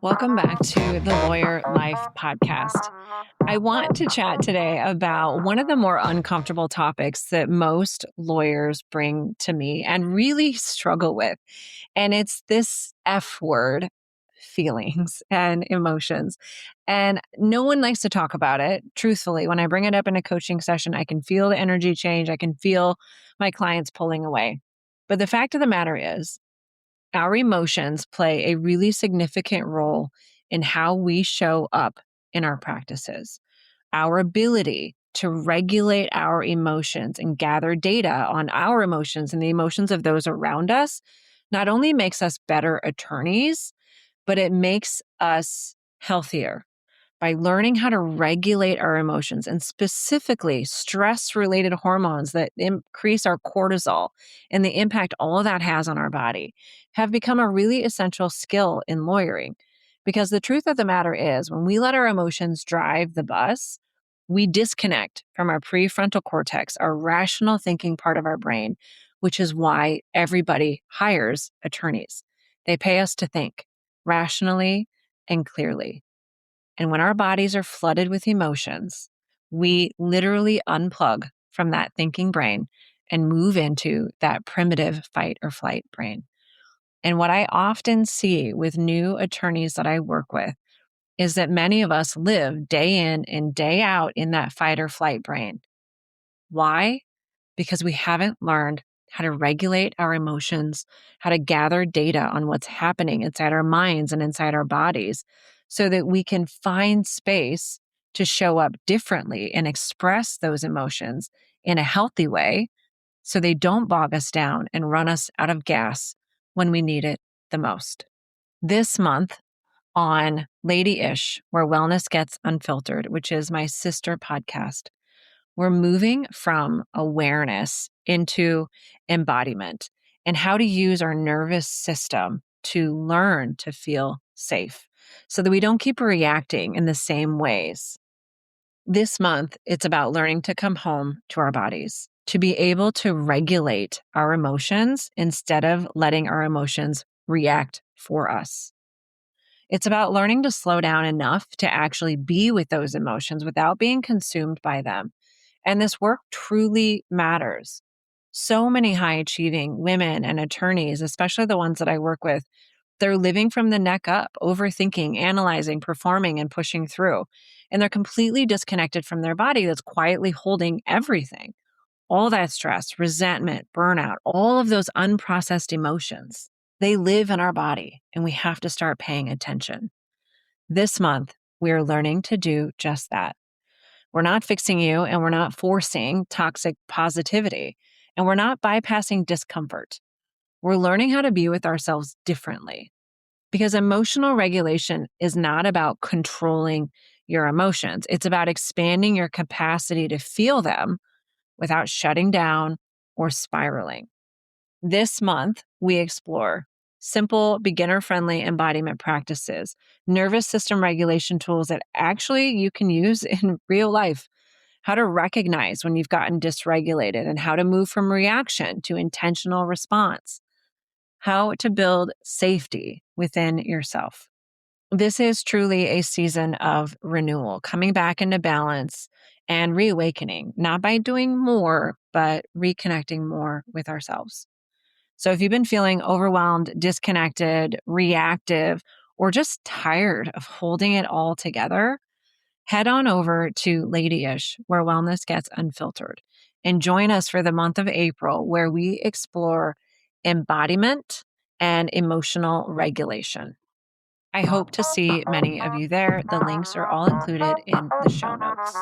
Welcome back to the Lawyer Life Podcast. I want to chat today about one of the more uncomfortable topics that most lawyers bring to me and really struggle with. And it's this F word, feelings and emotions. And no one likes to talk about it. Truthfully, when I bring it up in a coaching session, I can feel the energy change. I can feel my clients pulling away. But the fact of the matter is, our emotions play a really significant role in how we show up in our practices. Our ability to regulate our emotions and gather data on our emotions and the emotions of those around us not only makes us better attorneys, but it makes us healthier by learning how to regulate our emotions, and specifically stress-related hormones that increase our cortisol and the impact all of that has on our body have become a really essential skill in lawyering. Because the truth of the matter is, when we let our emotions drive the bus, we disconnect from our prefrontal cortex, our rational thinking part of our brain, which is why everybody hires attorneys. They pay us to think rationally and clearly. And when our bodies are flooded with emotions, we literally unplug from that thinking brain and move into that primitive fight or flight brain. And what I often see with new attorneys that I work with is that many of us live day in and day out in that fight or flight brain. Why? Because we haven't learned how to regulate our emotions, how to gather data on what's happening inside our minds and inside our bodies so that we can find space to show up differently and express those emotions in a healthy way so they don't bog us down and run us out of gas when we need it the most. This month on Lady-ish, where wellness gets unfiltered, which is my sister podcast, we're moving from awareness into embodiment and how to use our nervous system to learn to feel safe so that we don't keep reacting in the same ways. This month, it's about learning to come home to our bodies, to be able to regulate our emotions instead of letting our emotions react for us. It's about learning to slow down enough to actually be with those emotions without being consumed by them. And this work truly matters. So many high achieving women and attorneys, especially the ones that I work with, they're living from the neck up, overthinking, analyzing, performing, and pushing through. And they're completely disconnected from their body that's quietly holding everything. All that stress, resentment, burnout, all of those unprocessed emotions, they live in our body and we have to start paying attention. This month, we're learning to do just that. We're not fixing you and we're not forcing toxic positivity and we're not bypassing discomfort. We're learning how to be with ourselves differently because emotional regulation is not about controlling your emotions. It's about expanding your capacity to feel them without shutting down or spiraling. This month, we explore simple, beginner-friendly embodiment practices, nervous system regulation tools that actually you can use in real life, how to recognize when you've gotten dysregulated and how to move from reaction to intentional response, how to build safety within yourself. This is truly a season of renewal, coming back into balance and reawakening, not by doing more, but reconnecting more with ourselves. So if you've been feeling overwhelmed, disconnected, reactive, or just tired of holding it all together, head on over to Lady-ish, where wellness gets unfiltered, and join us for the month of April, where we explore embodiment and emotional regulation. I hope to see many of you there. The links are all included in the show notes.